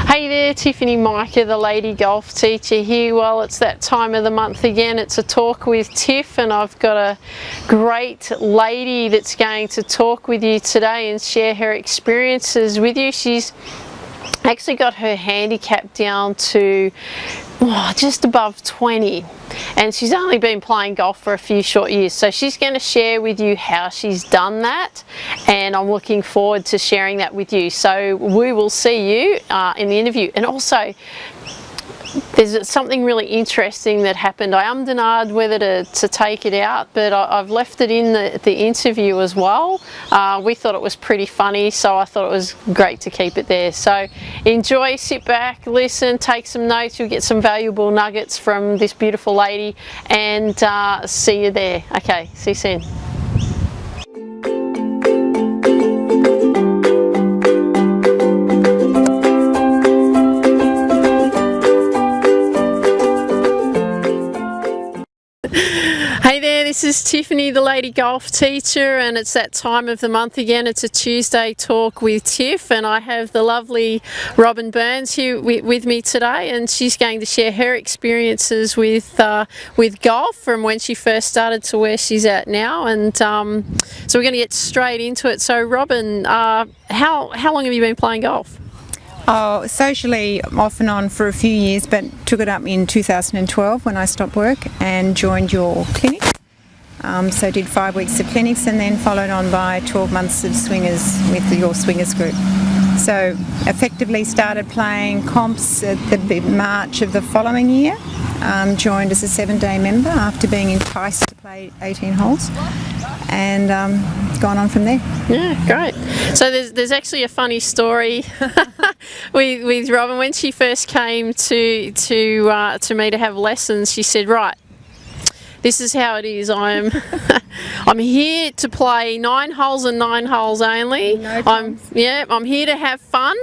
Hey there, Tiffany, Mika, the lady golf teacher here. Well, it's that time of the month again. It's a talk with Tiff, and I've got a great lady that's going to talk with you today and share her experiences with you. She's actually got her handicap down to just above 20, and she's only been playing golf for a few short years, so she's going to share with you how she's done that, and I'm looking forward to sharing that with you. So we will see you in the interview. And also, there's something really interesting that happened. I denied whether to take it out, but I've left it in the interview as well. We thought it was pretty funny, so I thought it was great to keep it there. So enjoy, sit back, listen, take some notes. You'll get some valuable nuggets from this beautiful lady, and see you there. Okay, see you soon. Hey there, this is Tiffany, the lady golf teacher, and it's that time of the month again. It's a Tuesday talk with Tiff, and I have the lovely Robyn Burns here with me today, and she's going to share her experiences with golf from when she first started to where she's at now. And so we're going to get straight into it. So Robyn, how long have you been playing golf? Oh, socially off and on for a few years, but took it up in 2012 when I stopped work and joined your clinic. So did 5 weeks of clinics and then followed on by 12 months of swingers with your swingers group. So effectively started playing comps at the March of the following year. Joined as a 7-day member after being enticed to play 18 holes, and gone on from there. Yeah, great. So there's actually a funny story with Robyn. When she first came to me to have lessons, she said, "Right, this is how it is. I'm here to play 9 holes and 9 holes only. No I'm here to have fun,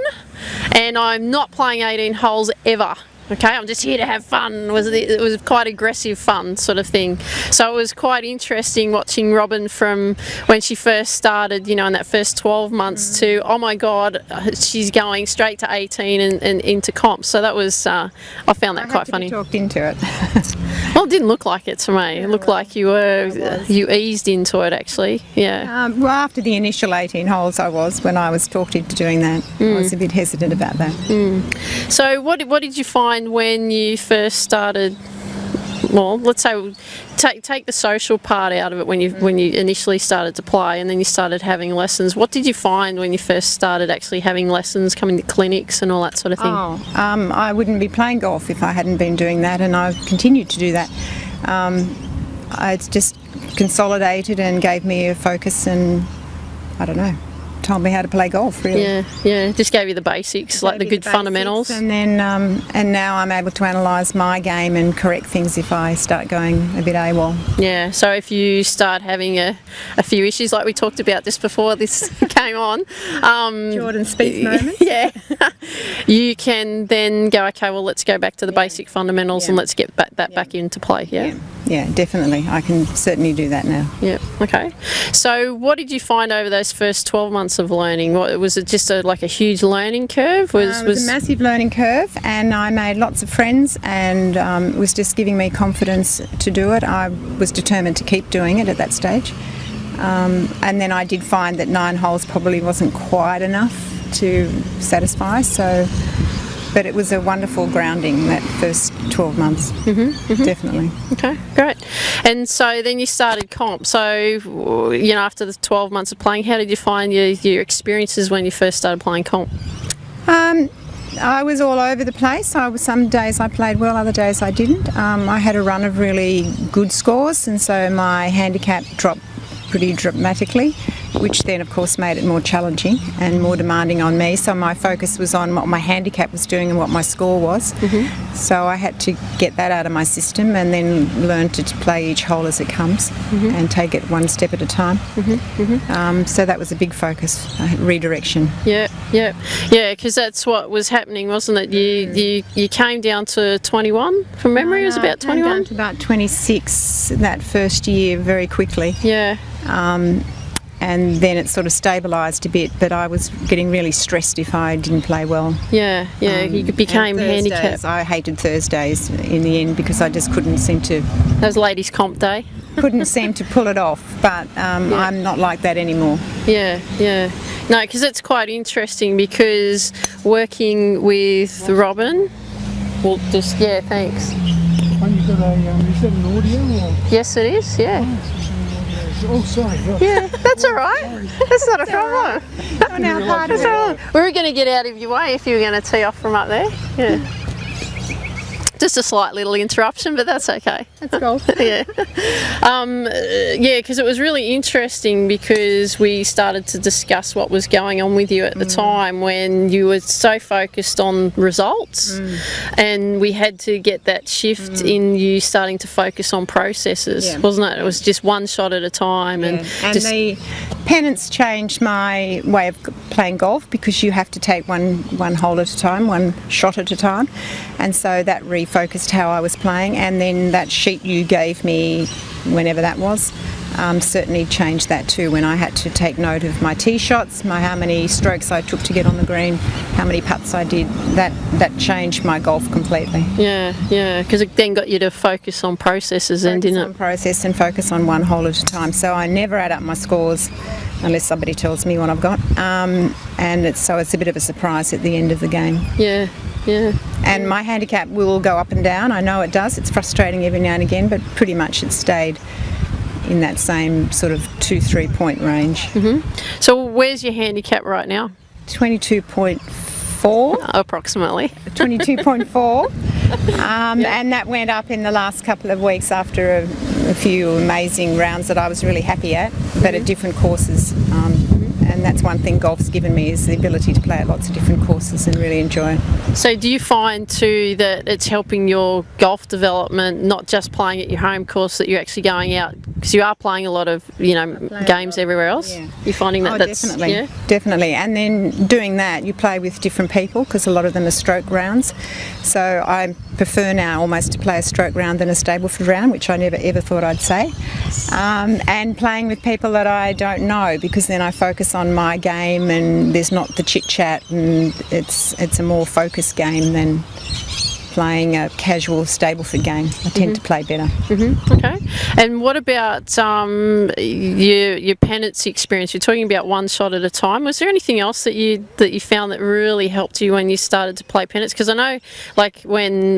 and I'm not playing 18 holes ever. Okay, I'm just here to have fun." It was quite aggressive fun sort of thing. So it was quite interesting watching Robyn from when she first started, in that first 12 months to, oh my God, she's going straight to 18 and into comps. So that was, I found that quite funny. Be talked into it. Well, it didn't look like it to me. It looked like you eased into it actually. Yeah. Well, after the initial 18 holes when I was talked into doing that. I was a bit hesitant about that. So what did you find when you first started? Well, let's say take the social part out of it when you initially started to play, and then you started having lessons. What did you find when you first started actually having lessons, coming to clinics and all that sort of thing? I wouldn't be playing golf if I hadn't been doing that, and I've continued to do that. It's just consolidated and gave me a focus, and I don't know, told me how to play golf, really. Yeah, just gave you the basics, like the good fundamentals. And then and now I'm able to analyse my game and correct things if I start going a bit AWOL. Yeah, so if you start having a few issues like we talked about just before this came on, Jordan Spieth moment. Yeah, you can then go, okay, well, let's go back to the basic fundamentals and let's get back into play. Yeah, definitely. I can certainly do that now. Yeah, okay. So what did you find over those first 12 months of learning? Was it just like a huge learning curve? It was a massive learning curve, and I made lots of friends, and it was just giving me confidence to do it. I was determined to keep doing it at that stage. And then I did find that 9 holes probably wasn't quite enough to satisfy, but it was a wonderful grounding that first 12 months, definitely. Okay, great. And so then you started comp. So, after the 12 months of playing, how did you find your experiences when you first started playing comp? I was all over the place. Some days I played well, other days I didn't. I had a run of really good scores, and so my handicap dropped pretty dramatically, which then of course made it more challenging and more demanding on me. So my focus was on what my handicap was doing and what my score was. So I had to get that out of my system and then learn to play each hole as it comes and take it one step at a time. So that was a big focus, redirection. Yeah, because that's what was happening, wasn't it? You came down to 21 from memory. It was about 21? Came down to about 26 that first year very quickly. Yeah. and then it sort of stabilised a bit, but I was getting really stressed if I didn't play well. Yeah, you became handicapped. I hated Thursdays in the end because I just couldn't seem to... That was ladies' comp day. Couldn't seem to pull it off, but I'm not like that anymore. Yeah. No, because it's quite interesting because working with Robyn, well, just, thanks. When you got is that an audio or? Yes, it is, yeah. Oh, sorry. Right. Yeah, that's all right. That's not a problem. That's all right. We were going to get out of your way if you were going to tee off from up there. Yeah. Just a slight little interruption, but that's okay. That's cool. Yeah. Because it was really interesting because we started to discuss what was going on with you at the time when you were so focused on results, and we had to get that shift in you starting to focus on processes, wasn't it? It was just one shot at a time, and the pennants changed my way of playing golf because you have to take one hole at a time, one shot at a time, and so that refocused how I was playing, and then that sheet you gave me whenever that was certainly changed that too, when I had to take note of my tee shots, how many strokes I took to get on the green, how many putts I did. That changed my golf completely. Yeah, because it then got you to focus on processes, didn't it? Focus on process and focus on one hole at a time. So I never add up my scores unless somebody tells me what I've got, and it's a bit of a surprise at the end of the game. Yeah. And my handicap will go up and down. I know it does. It's frustrating every now and again, but pretty much it stayed in that same sort of 2-3 point range. Mm-hmm. So where's your handicap right now? 22.4. Approximately. 22.4. And that went up in the last couple of weeks after a few amazing rounds that I was really happy at, but at different courses. And that's one thing golf's given me, is the ability to play at lots of different courses and really enjoy it. So do you find too that it's helping your golf development, not just playing at your home course, that you're actually going out, because you are playing a lot of games everywhere else? Yeah. You're finding that that's definitely. And then doing that, you play with different people because a lot of them are stroke rounds. So I prefer now almost to play a stroke round than a Stableford round, which I never ever thought I'd say. And playing with people that I don't know, because then I focus on my game and there's not the chit chat, and it's a more focused game than playing a casual Stableford game. I tend to play better. Okay. And what about your pennants experience? You're talking about one shot at a time. Was there anything else that you found that really helped you when you started to play pennants? Because I know, like when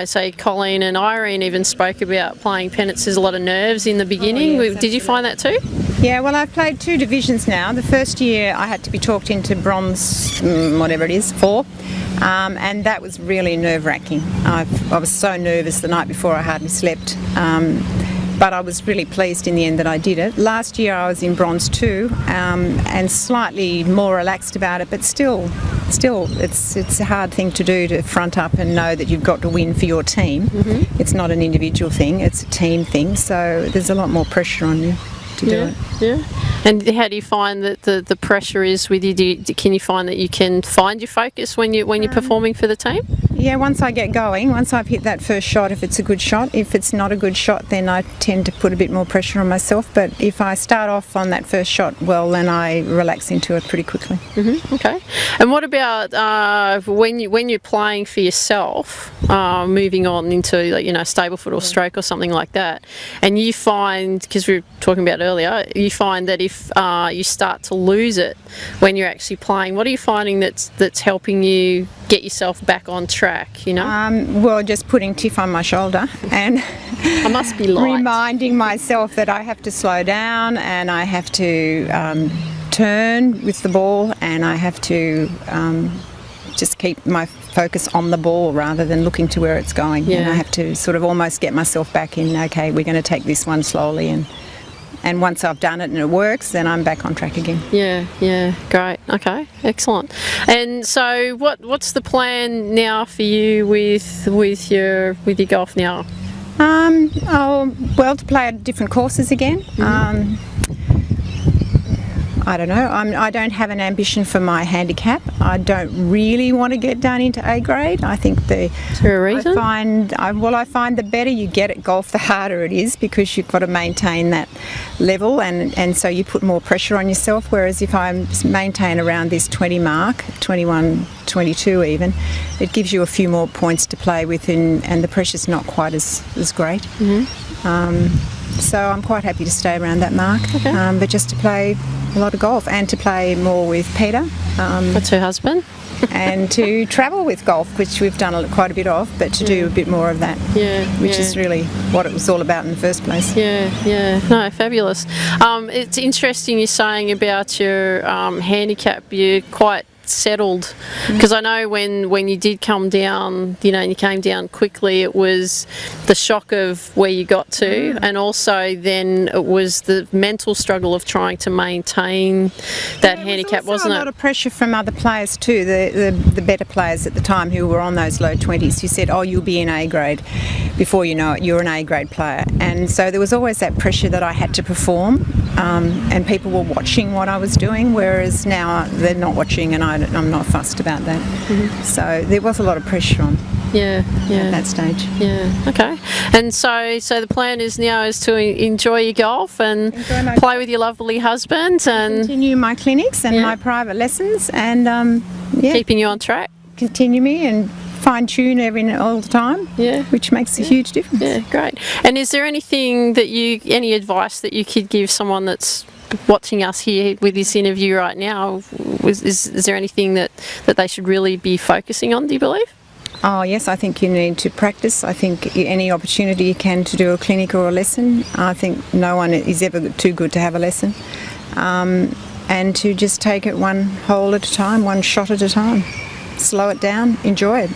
say Colleen and Irene even spoke about playing pennants, there's a lot of nerves in the beginning. Yes, did you find that too? Yeah, well, I've played 2 divisions now. The first year I had to be talked into bronze, whatever it is, 4, and that was really nerve-wracking. I was so nervous the night before, I hardly slept, but I was really pleased in the end that I did it. Last year I was in bronze 2, and slightly more relaxed about it, but still it's a hard thing to do, to front up and know that you've got to win for your team. It's not an individual thing, it's a team thing, so there's a lot more pressure on you to do it. Yeah. And how do you find that the pressure is with you? Can you find that you can find your focus when you're performing for the team? Yeah, once I get going, once I've hit that first shot, if it's a good shot. If it's not a good shot, then I tend to put a bit more pressure on myself. But if I start off on that first shot well, then I relax into it pretty quickly. Okay. And what about when you're playing for yourself, moving on into Stableford or stroke or something like that, and you find, because we were talking about earlier, you find that if you start to lose it when you're actually playing, what are you finding that's helping you get yourself back on track? Well, just putting Tiff on my shoulder and I must be light. Reminding myself that I have to slow down and I have to turn with the ball, and I have to just keep my focus on the ball rather than looking to where it's going. And I have to sort of almost get myself back in, okay, we're going to take this one slowly, and once I've done it and it works, then I'm back on track again. Yeah, great. Okay, excellent. And so, what's the plan now for you with your golf now? To play at different courses again. I don't know. I don't have an ambition for my handicap. I don't really want to get down into A grade. I think Is there a reason? I find the better you get at golf, the harder it is, because you've got to maintain that level, and so you put more pressure on yourself. Whereas if I maintain around this 20 mark, 21, 22 even, it gives you a few more points to play with, and the pressure's not quite as great. So I'm quite happy to stay around that mark, but just to play a lot of golf and to play more with Peter. That's her husband. And to travel with golf, which we've done quite a bit of, but to do a bit more of that, which is really what it was all about in the first place. No, fabulous. It's interesting you're saying about your handicap. You're quite settled, because I know when you did come down, and you came down quickly, it was the shock of where you got to, and also then it was the mental struggle of trying to maintain that handicap, wasn't it? A lot of pressure from other players too, the better players at the time who were on those low 20s, who said, oh, you'll be in A grade before you know it, you're an A grade player. And so there was always that pressure that I had to perform, and people were watching what I was doing, whereas now they're not watching, and I'm not fussed about that. So there was a lot of pressure on at that stage. Okay. And so the plan is now is to enjoy your golf and play with your lovely husband and continue my clinics and my private lessons, and keeping you on track. Continue me and fine tune all the time, which makes a huge difference. Yeah, great. And is there anything that any advice that you could give someone that's watching us here with this interview right now? Is there anything that they should really be focusing on, do you believe? Oh yes, I think you need to practice. I think any opportunity you can to do a clinic or a lesson. I think no one is ever too good to have a lesson, and to just take it one hole at a time, one shot at a time. Slow it down, enjoy it.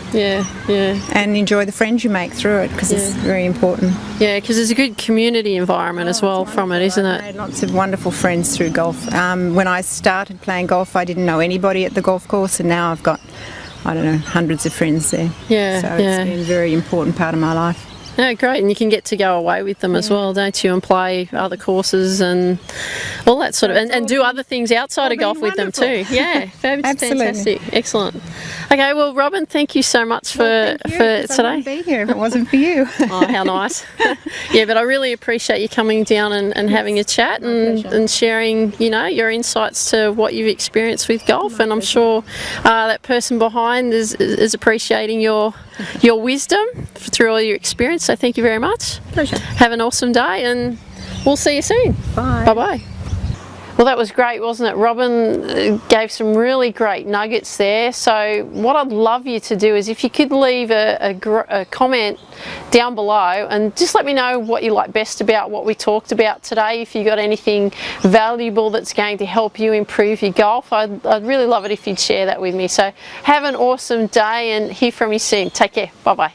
And enjoy the friends you make through it, because it's very important. Yeah, because there's a good community environment as well from it, isn't it? I've made lots of wonderful friends through golf. When I started playing golf, I didn't know anybody at the golf course, and now I've got, I don't know, hundreds of friends there. So it's been a very important part of my life. Yeah, great, and you can get to go away with them as well, don't you, and play other courses and all that sort of, and do other things outside of golf with them too. Yeah, fantastic, excellent. Okay, well, Robyn, thank you so much for today. I wouldn't be here if it wasn't for you. Oh, how nice. Yeah, but I really appreciate you coming down and having a chat and sharing, your insights to what you've experienced with golf, and I'm sure that person behind is appreciating your wisdom through all your experience. So thank you very much. Pleasure. Have an awesome day, and we'll see you soon. Bye. Bye-bye. Well, that was great, wasn't it? Robyn gave some really great nuggets there. So what I'd love you to do is, if you could leave a comment down below and just let me know what you like best about what we talked about today. If you got anything valuable that's going to help you improve your golf, I'd really love it if you'd share that with me. So have an awesome day, and hear from you soon. Take care. Bye-bye.